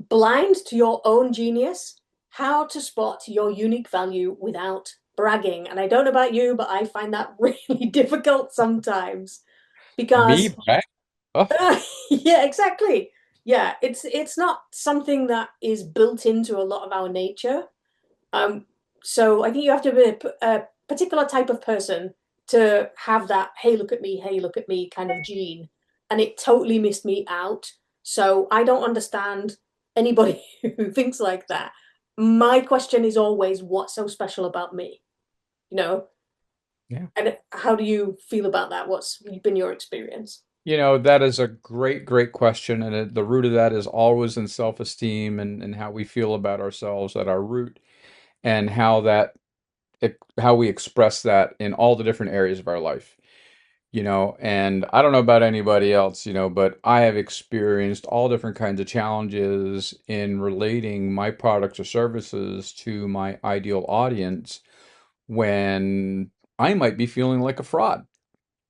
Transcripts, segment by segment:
Blind to your own genius, how to spot your unique value without bragging. And I don't know about you, but I find that really difficult sometimes Me, because right? Oh, yeah, exactly. Yeah, it's not something that is built into a lot of our nature. Um, so I think you have to be a particular type of person to have that, hey, look at me kind of gene. And it totally missed me out. So I don't understand anybody who thinks like that. My question is always, what's so special about me? You know? yeah. And how do you feel about that? What's been your experience? That is a great, great question. And the root of that is always in self-esteem and how we feel about ourselves at our root and how we express that in all the different areas of our life. And I don't know about anybody else, but I have experienced all different kinds of challenges in relating my products or services to my ideal audience when I might be feeling like a fraud.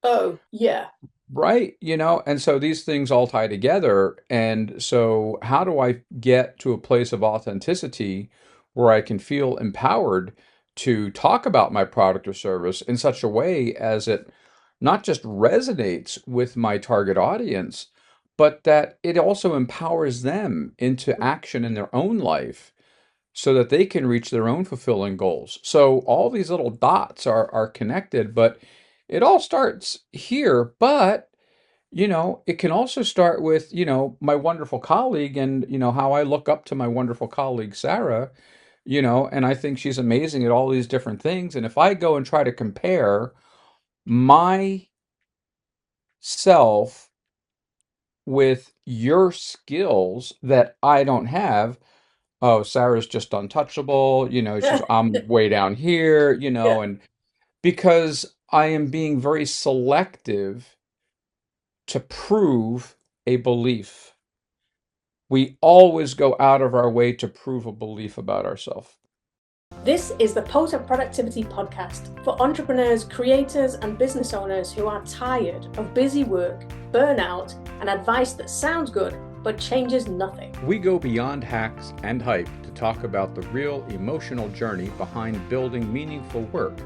Oh, yeah. Right, and so these things all tie together. And so, how do I get to a place of authenticity where I can feel empowered to talk about my product or service in such a way as it not just resonates with my target audience, but that it also empowers them into action in their own life so that they can reach their own fulfilling goals. So all these little dots are connected, but it all starts here. But it can also start with, my wonderful colleague and, how I look up to my wonderful colleague, Sarah, and I think she's amazing at all these different things. And if I go and try to compare myself with your skills that I don't have, oh, Sarah's just untouchable, I'm way down here, Yeah. and because I am being very selective to prove a belief. We always go out of our way to prove a belief about ourselves. This is the Potent Productivity Podcast for entrepreneurs, creators, and business owners who are tired of busy work, burnout, and advice that sounds good but changes nothing. We go beyond hacks and hype to talk about the real emotional journey behind building meaningful work,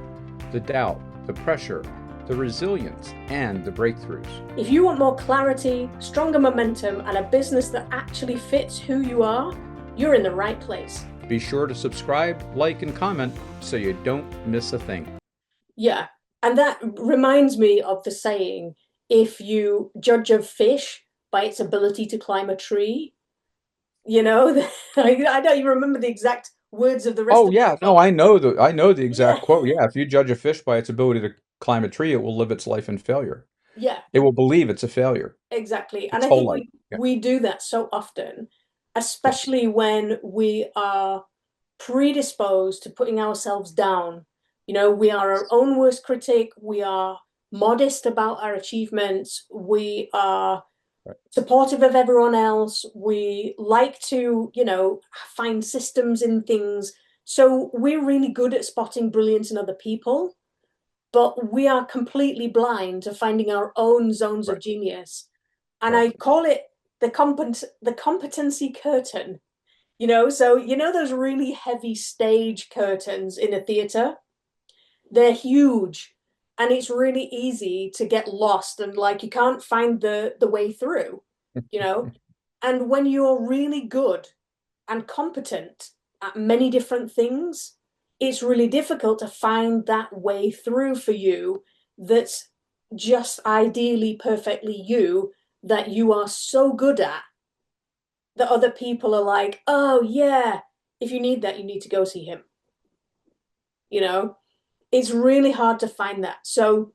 the doubt, the pressure, the resilience, and the breakthroughs. If you want more clarity, stronger momentum, and a business that actually fits who you are, you're in the right place. Be sure to subscribe, like, and comment so you don't miss a thing. Yeah. And that reminds me of the saying, if you judge a fish by its ability to climb a tree, you know, I don't even remember the exact words of the rest Oh of it, yeah, but no, I know the yeah, exact quote. Yeah, if you judge a fish by its ability to climb a tree, it will live its life in failure. yeah, It will believe it's a failure exactly. And its I whole think life. we Yeah. we do that so often, Yeah. especially when we are predisposed to putting ourselves down. You know, we are our own worst critic, we are modest about our achievements, we are Right. supportive of everyone else, we like to, find systems in things. So we're really good at spotting brilliance in other people, but we are completely blind to finding our own zones of Right. genius. And Right. I call it the competency curtain. So those really heavy stage curtains in a theater, they're huge, and it's really easy to get lost and like you can't find the way through, you know. And when you're really good and competent at many different things, it's really difficult to find that way through for you that's just ideally perfectly you, that you are so good at, that other people are like, oh, yeah, if you need that, you need to go see him. You know, it's really hard to find that. So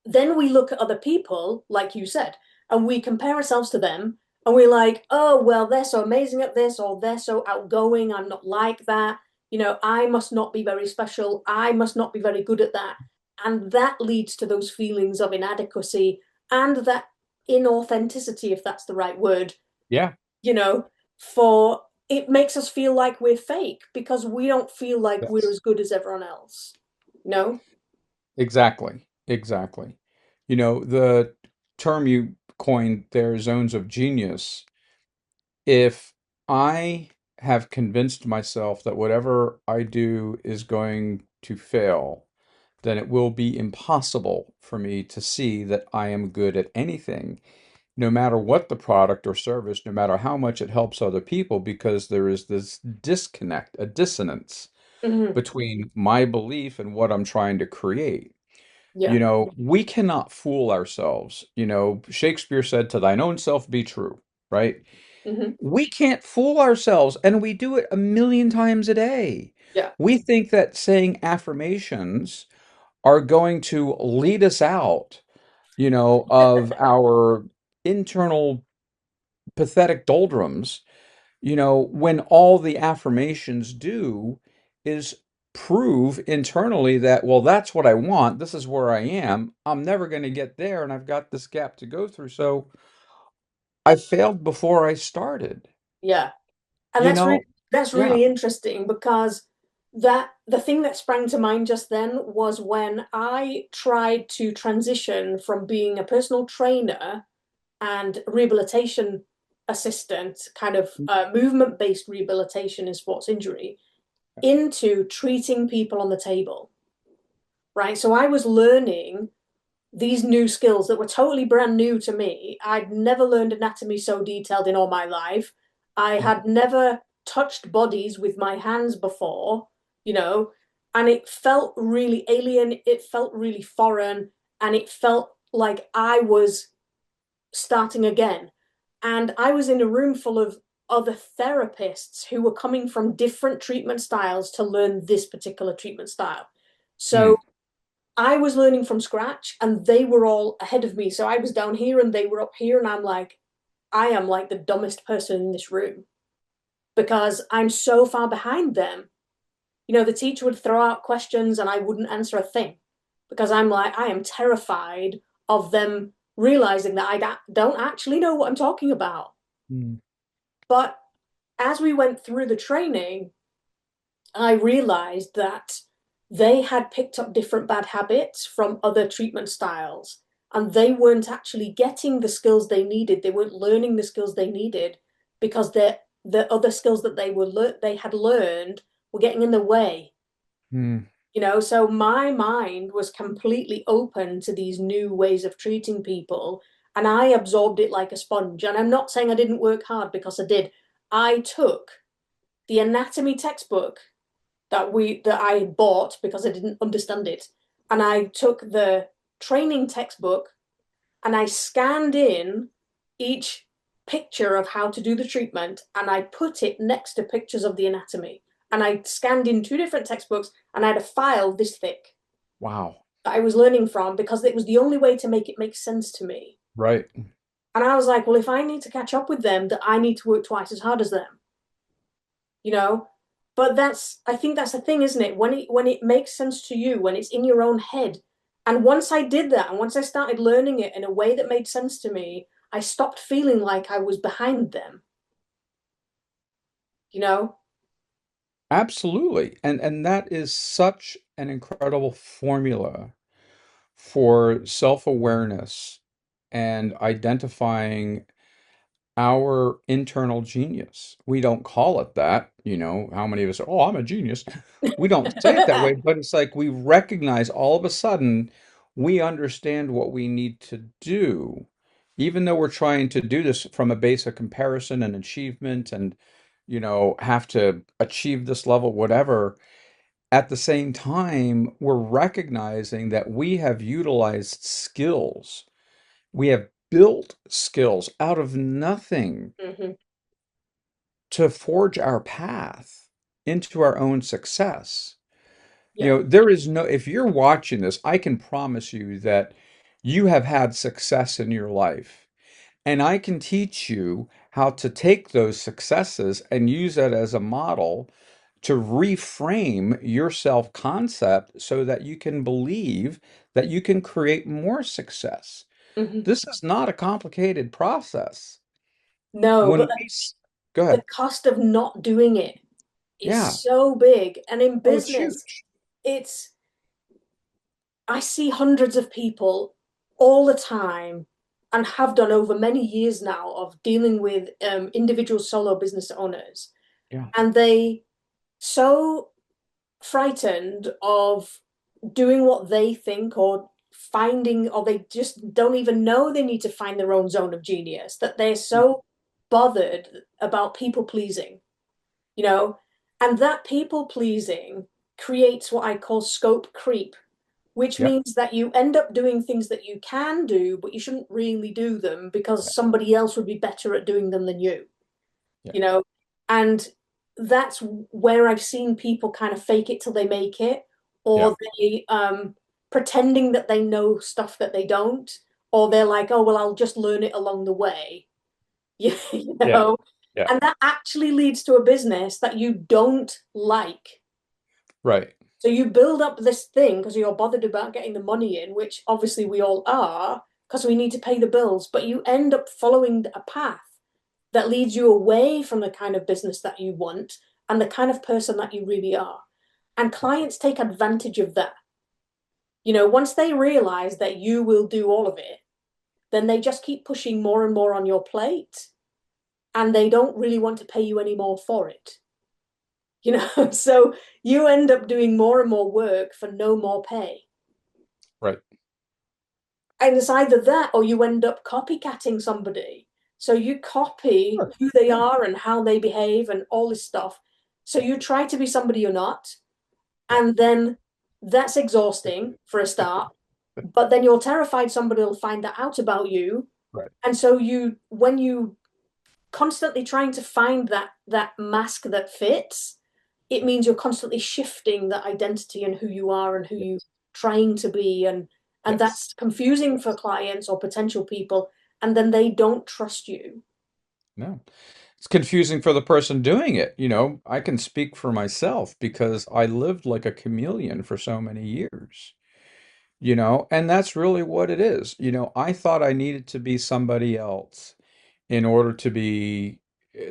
then we look at other people, like you said, and we compare ourselves to them, and we're like, oh, well, they're so amazing at this, or they're so outgoing. I'm not like that. I must not be very special. I must not be very good at that. And that leads to those feelings of inadequacy and that inauthenticity, if that's the right word, Yeah. you know, for it makes us feel like we're fake because we don't feel like we're Yes. as good as everyone else. No? Exactly. Exactly. The term you coined there, zones of genius. If I have convinced myself that whatever I do is going to fail, then it will be impossible for me to see that I am good at anything, no matter what the product or service, no matter how much it helps other people, because there is this disconnect, a dissonance Hmm. between my belief and what I'm trying to create. Yeah. We cannot fool ourselves. Shakespeare said, "To thine own self be true," right? Hmm. We can't fool ourselves, and we do it a million times a day. Yeah. We think that saying affirmations are going to lead us out, of our internal pathetic doldrums, when all the affirmations do is prove internally that, well, that's what I want. This is where I am. I'm never going to get there, and I've got this gap to go through. So I failed before I started. Yeah. And You know, that's yeah. really interesting because the thing that sprang to mind just then was when I tried to transition from being a personal trainer and rehabilitation assistant, kind of movement-based rehabilitation in sports injury, into treating people on the table, right? So I was learning these new skills that were totally brand new to me. I'd never learned anatomy so detailed in all my life. I had never touched bodies with my hands before, you know, and it felt really alien. It felt really foreign, and it felt like I was starting again. And I was in a room full of other therapists who were coming from different treatment styles to learn this particular treatment style. So Mm, I was learning from scratch and they were all ahead of me. So I was down here and they were up here. And I'm like, I am like the dumbest person in this room because I'm so far behind them. The teacher would throw out questions and I wouldn't answer a thing because I'm like, I am terrified of them realizing that I don't actually know what I'm talking about. mm, But as we went through the training, I realized that they had picked up different bad habits from other treatment styles and they weren't actually getting the skills they needed. They weren't learning the skills they needed because the other skills that they had learned were getting in the way. mm. So my mind was completely open to these new ways of treating people and I absorbed it like a sponge. And I'm not saying I didn't work hard because I did. I took the anatomy textbook that I bought because I didn't understand it. And I took the training textbook and I scanned in each picture of how to do the treatment and I put it next to pictures of the anatomy. And I scanned in two different textbooks and I had a file this thick Wow. that I was learning from because it was the only way to make it make sense to me. Right. And I was like, well, if I need to catch up with them, that I need to work twice as hard as them, you know? But I think that's the thing, isn't it? When it makes sense to you, when it's in your own head. And once I did that, and once I started learning it in a way that made sense to me, I stopped feeling like I was behind them, you know? Absolutely. And that is such an incredible formula for self-awareness and identifying our internal genius. We don't call it that, how many of us are, oh, I'm a genius. We don't say it that way, but it's like we recognize all of a sudden we understand what we need to do, even though we're trying to do this from a base of comparison and achievement and, have to achieve this level, whatever. At the same time, we're recognizing that we have utilized skills. We have built skills out of nothing Hmm. to forge our path into our own success. Yeah. There is no, if you're watching this, I can promise you that you have had success in your life. And I can teach you how to take those successes and use that as a model to reframe your self-concept so that you can believe that you can create more success. Hmm. This is not a complicated process. No, When but we, go the ahead. cost of not doing it is Yeah. so big. And in Oh, it's business, huge. it's I see hundreds of people all the time and have done over many years now of dealing with individual solo business owners, Yeah. and they so frightened of doing what they think or finding, or they just don't even know they need to find their own zone of genius, that they're so bothered about people pleasing, you know, and that people pleasing creates what I call scope creep, which Yeah. means that you end up doing things that you can do, but you shouldn't really do them Yeah. because somebody else would be better at doing them than you, Yeah. you know? And that's where I've seen people kind of fake it till they make it, Yeah. or they pretending that they know stuff that they don't, or they're like, oh, well, I'll just learn it along the way, you Yeah. know? Yeah. And that actually leads to a business that you don't like. Right. So you build up this thing because you're bothered about getting the money in, which obviously we all are, because we need to pay the bills, but you end up following a path that leads you away from the kind of business that you want and the kind of person that you really are. And clients take advantage of that. Once they realize that you will do all of it, then they just keep pushing more and more on your plate, and they don't really want to pay you any more for it. So you end up doing more and more work for no more pay. Right. And it's either that or you end up copycatting somebody. So you copy Sure. who they Yeah. are and how they behave and all this stuff. So you try to be somebody you're not. Yeah. And then that's exhausting for a start. But then you're terrified somebody will find that out about you. Right. And so when you constantly trying to find that mask that fits, it means you're constantly shifting that identity and who you are and who you Yes. trying to be, and Yes. that's confusing for Yes. clients or potential people, and then they don't trust you. No. It's confusing for the person doing it. I can speak for myself because I lived like a chameleon for so many years, and that's really what it is. I thought I needed to be somebody else in order to be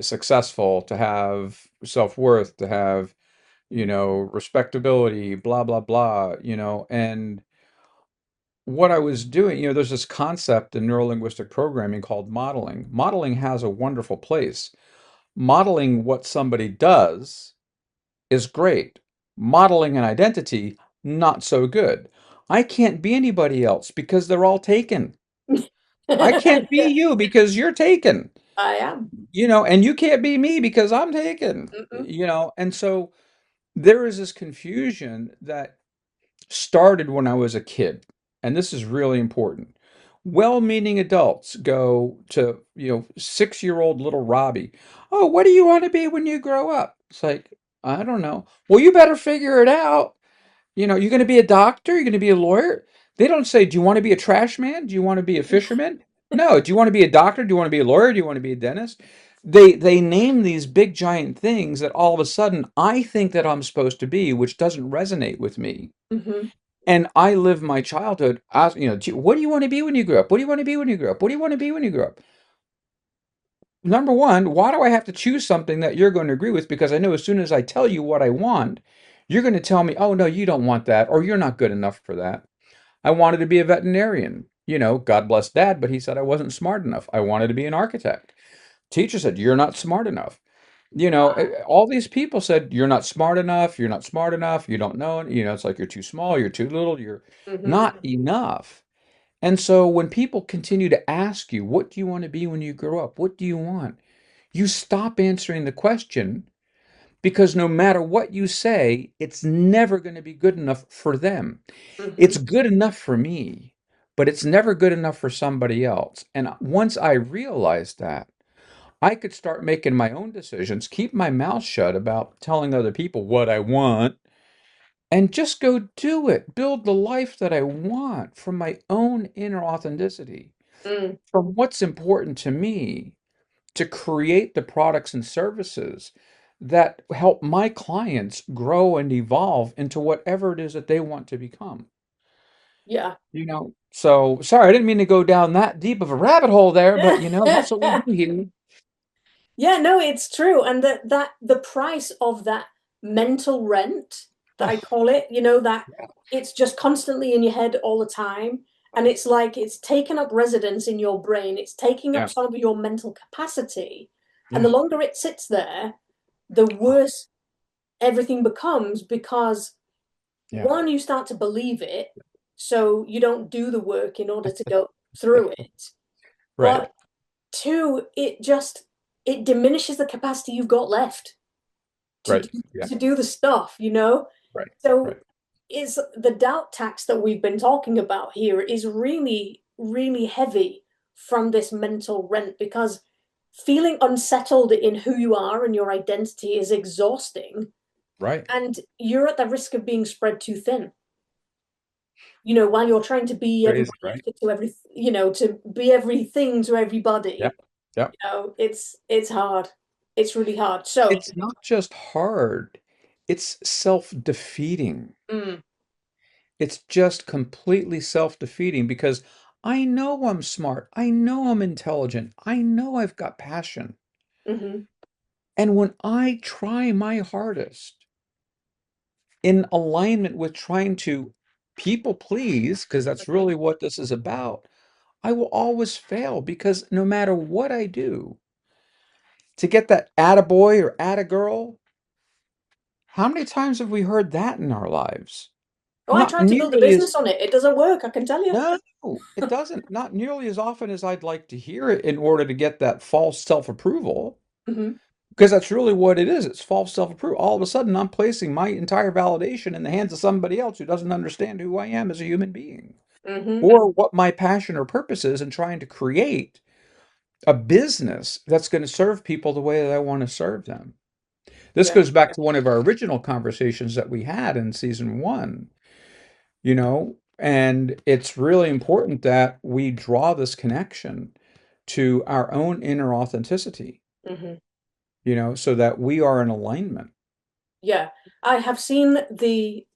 successful, to have self-worth, to have, respectability, blah, blah, blah, and what I was doing, there's this concept in neurolinguistic programming called modeling. Modeling has a wonderful place. Modeling what somebody does is great. Modeling an identity, not so good. I can't be anybody else because they're all taken. I can't be you because you're taken, I am. and you can't be me because I'm taken, Mm-mm. and so there is this confusion that started when I was a kid, and this is really important. Well-meaning adults go to, 6-year-old little Robbie. Oh, what do you want to be when you grow up? It's like, I don't know. Well, you better figure it out. You're going to be a doctor? You're going to be a lawyer? They don't say, do you want to be a trash man? Do you want to be a fisherman? No. Do you want to be a doctor? Do you want to be a lawyer? Do you want to be a dentist? They name these big giant things that all of a sudden I think that I'm supposed to be, which doesn't resonate with me. Mm-hmm. And I lived my childhood as, what do you want to be when you grow up? What do you want to be when you grow up? What do you want to be when you grow up? Number one, why do I have to choose something that you're going to agree with? Because I know as soon as I tell you what I want, you're going to tell me, oh, no, you don't want that, or you're not good enough for that. I wanted to be a veterinarian. God bless dad, but he said I wasn't smart enough. I wanted to be an architect. Teacher said, you're not smart enough. All these people said, you're not smart enough. You're not smart enough. You don't know. It's like you're too small. You're too little. You're Mm-hmm. not enough. And so when people continue to ask you, what do you want to be when you grow up? What do you want? You stop answering the question because no matter what you say, it's never going to be good enough for them. Mm-hmm. It's good enough for me, but it's never good enough for somebody else. And once I realized that, I could start making my own decisions, keep my mouth shut about telling other people what I want, and just go do it. Build the life that I want from my own inner authenticity, Mm. from what's important to me, to create the products and services that help my clients grow and evolve into whatever it is that they want to become. Yeah. So sorry, I didn't mean to go down that deep of a rabbit hole there, but that's what we do here. Yeah, no, it's true. And that the price of that mental rent that I Oh, call it, that yeah. it's just constantly in your head all the time. And it's like it's taken up residence in your brain, it's taking up Yeah. some of your mental capacity. And the Yeah. longer it sits there, the Oh, worse everything becomes because yeah. one, you start to believe it, so you don't do the work in order to go through it. Right. But two, it diminishes the capacity you've got left to Right. do, Yeah. to do the stuff, you know? Right. So Right. is the doubt tax that we've been talking about here is really, really heavy from this mental rent because feeling unsettled in who you are and your identity is exhausting, Right. and you're at the risk of being spread too thin. While you're trying to be Crazy, everybody right? to every, to be everything to Yep. everybody, Yep. it's hard. It's really hard. So, It's not just hard, it's self-defeating. mm, It's just completely self-defeating because I know I'm smart. I know I'm intelligent. I know I've got passion. mhm, And when I try my hardest in alignment with trying to people please, because that's mhm. really what this is about, I will always fail because no matter what I do to get that attaboy or attagirl, how many times have we heard that in our lives? Oh, I Not tried to build a nearly as business on it. It doesn't work, I can tell you. no, it doesn't. Not nearly as often as I'd like to hear it in order to get that false self-approval. Hmm. Because that's really what it is. It's false self-approval. All of a sudden, I'm placing my entire validation in the hands of somebody else who doesn't understand who I am as a human being Hmm. or what my passion or purpose is in trying to create a business that's going to serve people the way that I want to serve them. This Yeah. goes back to one of our original conversations that we had in season one, and it's really important that we draw this connection to our own inner authenticity, Hmm. so that we are in alignment. Yeah. I have seen the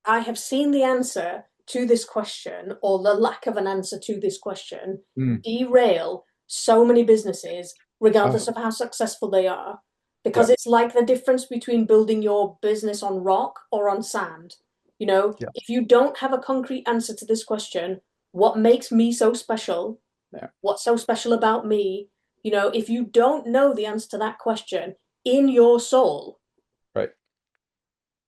I have seen the answer to this question, or the lack of an answer to this question, Mm. derail so many businesses, regardless Oh, of how successful they are, because yeah, it's like the difference between building your business on rock or on sand. yeah, If you don't have a concrete answer to this question, what makes me so special? yeah, What's so special about me? If you don't know the answer to that question in your soul, right.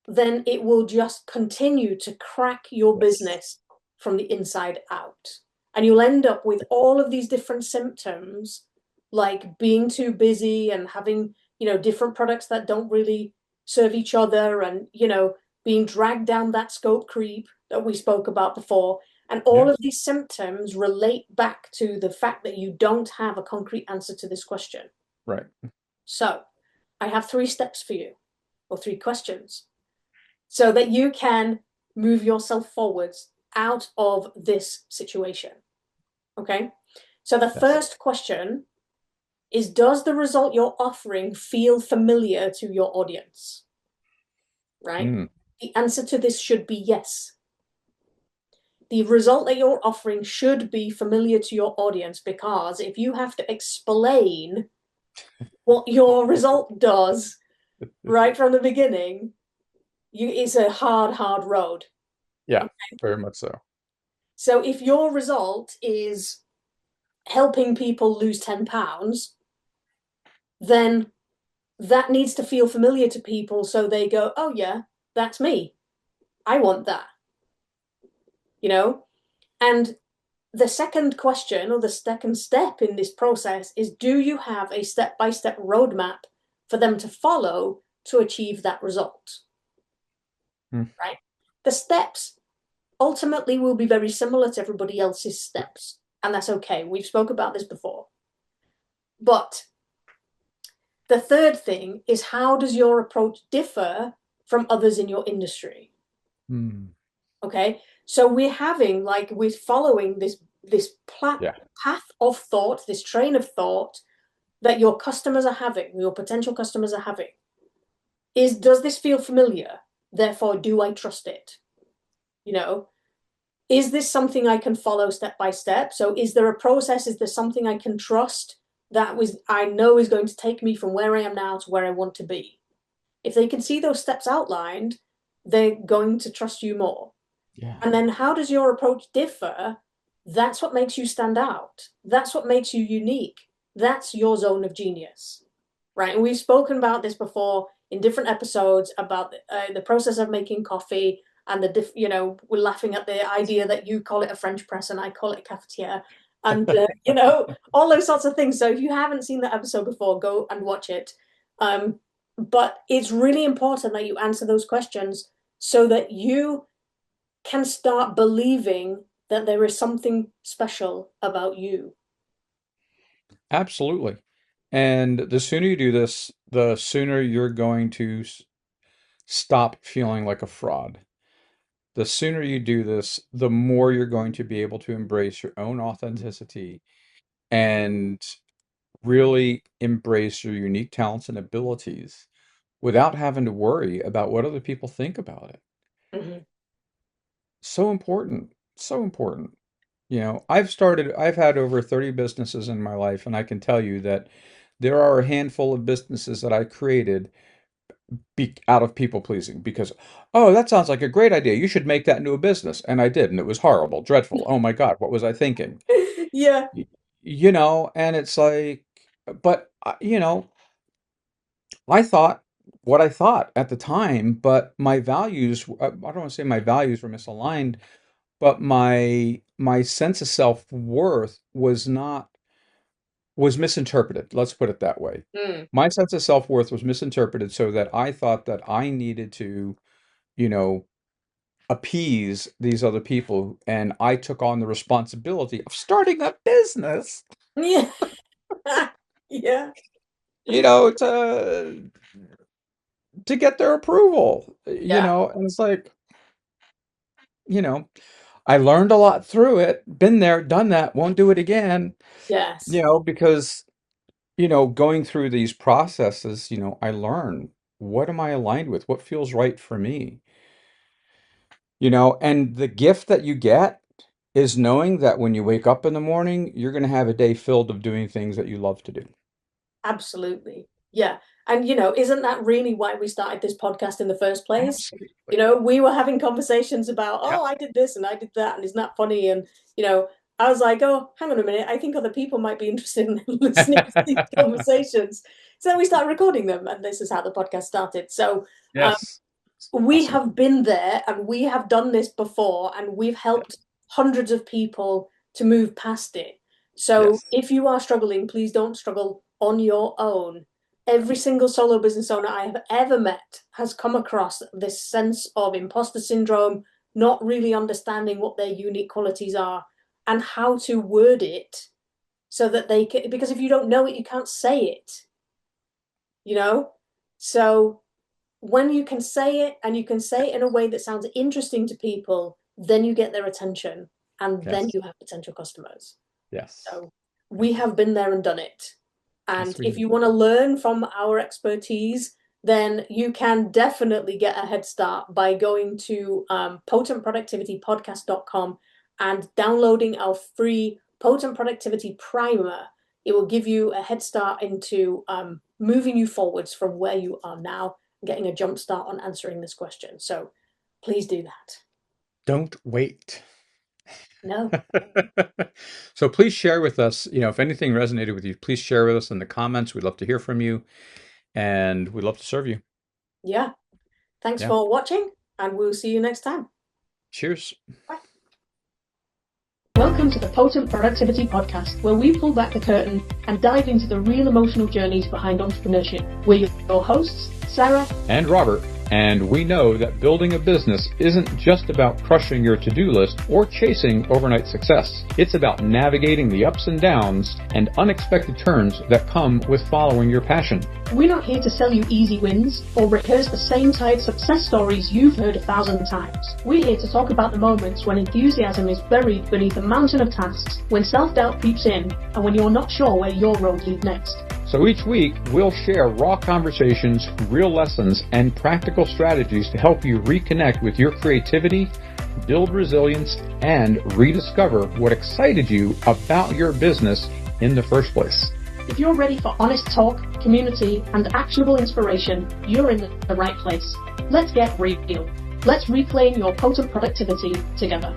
then it will just continue to crack your Yes. business from the inside out. And you'll end up with all of these different symptoms, like being too busy and having, different products that don't really serve each other and, being dragged down that scope creep that we spoke about before. And all Yeah, of these symptoms relate back to the fact that you don't have a concrete answer to this question. right. So I have 3 steps for you, or 3 questions, so that you can move yourself forwards out of this situation. Okay. So the Yes. first question is, does the result you're offering feel familiar to your audience? Right? Mm. The answer to this should be yes. The result that you're offering should be familiar to your audience, because if you have to explain what your result does right from the beginning, it's a hard road. Yeah, Okay? very much so. So if your result is helping people lose £10, then that needs to feel familiar to people so they go, oh, yeah, that's me. I want that, you know? And the second question, or the second step in this process, is, do you have a step-by-step roadmap for them to follow to achieve that result, Mm. right? The steps ultimately will be very similar to everybody else's steps, and that's okay. We've spoke about this before. But the third thing is, how does your approach differ from others in your industry? Mm. Okay, so we're following this Yeah, path of thought, this train of thought that your customers are having, your potential customers are having. Does this feel familiar? Therefore, do I trust it? You know, is this something I can follow step by step? So, is there a process? Is there something I can trust I know is going to take me from where I am now to where I want to be? If they can see those steps outlined, they're going to trust you more. yeah. And then how does your approach differ? That's what makes you stand out. That's what makes you unique. That's your zone of genius, right? And we've spoken about this before in different episodes about the process of making coffee and we're laughing at the idea that you call it a French press and I call it a cafetiere, and all those sorts of things. So if you haven't seen that episode before, go and watch it. But it's really important that you answer those questions so that you can start believing that there is something special about you. Absolutely. And the sooner you do this, the sooner you're going to stop feeling like a fraud. The sooner you do this, the more you're going to be able to embrace your own authenticity and really embrace your unique talents and abilities without having to worry about what other people think about it. Mhm. So important. So important. I've had over 30 businesses in my life, and I can tell you that there are a handful of businesses that I created out of people pleasing because, oh, that sounds like a great idea. You should make that into a business. And I did, and it was horrible, dreadful. Oh my God, what was I thinking? Yeah, Y- and it's like, but, I thought what I thought at the time, but my values, I don't want to say my values were misaligned, but my sense of self-worth was misinterpreted. Let's put it that way. mm. My sense of self-worth was misinterpreted so that I thought that I needed to, you know, appease these other people, and I took on the responsibility of starting a business, Yeah. Yeah, to get their approval, yeah, and it's like, you know, I learned a lot through it, been there, done that, won't do it again, yes, because going through these processes, I learn what am I aligned with? What feels right for me? And the gift that you get is knowing that when you wake up in the morning, you're going to have a day filled of doing things that you love to do. absolutely. Yeah. And, isn't that really why we started this podcast in the first place? Absolutely. We were having conversations about, Yeah. oh, I did this and I did that, and isn't that funny? And, I was like, oh, hang on a minute. I think other people might be interested in listening to these conversations. So we started recording them, and this is how the podcast started. So, um, Yes. we Awesome. have been there and we have done this before and we've helped hundreds of people to move past it. So Yes. if you are struggling, please don't struggle on your own. Every single solo business owner I have ever met has come across this sense of imposter syndrome, not really understanding what their unique qualities are and how to word it so that they can, because if you don't know it, you can't say it, you know? So when you can say it and you can say it in a way that sounds interesting to people, then you get their attention and then Yes. you have potential customers. Yes. So we Yes. have been there and done it. And Yes, we if have. you want to learn from our expertise, then you can definitely get a head start by going to potentproductivitypodcast.com and downloading our free Potent Productivity Primer. It will give you a head start into moving you forwards from where you are now, getting a jump start on answering this question. So please do that. Don't wait. No, So please share with us, if anything resonated with you, please share with us in the comments. We'd love to hear from you and we'd love to serve you. yeah. Thanks Yeah. for watching, and we'll see you next time. Cheers. Bye. Welcome to the Potent Productivity Podcast, where we pull back the curtain and dive into the real emotional journeys behind entrepreneurship. We're your hosts, Sarah And Robert. And we know that building a business isn't just about crushing your to-do list or chasing overnight success. It's about navigating the ups and downs and unexpected turns that come with following your passion. We're not here to sell you easy wins or rehearse the same tired success stories you've heard 1,000 times. We're here to talk about the moments when enthusiasm is buried beneath a mountain of tasks, when self-doubt creeps in, and when you're not sure where your road leads next. So each week, we'll share raw conversations, real lessons, and practical strategies to help you reconnect with your creativity, build resilience, and rediscover what excited you about your business in the first place. If you're ready for honest talk, community, and actionable inspiration, you're in the right place. Let's get real. Let's reclaim your potent productivity together.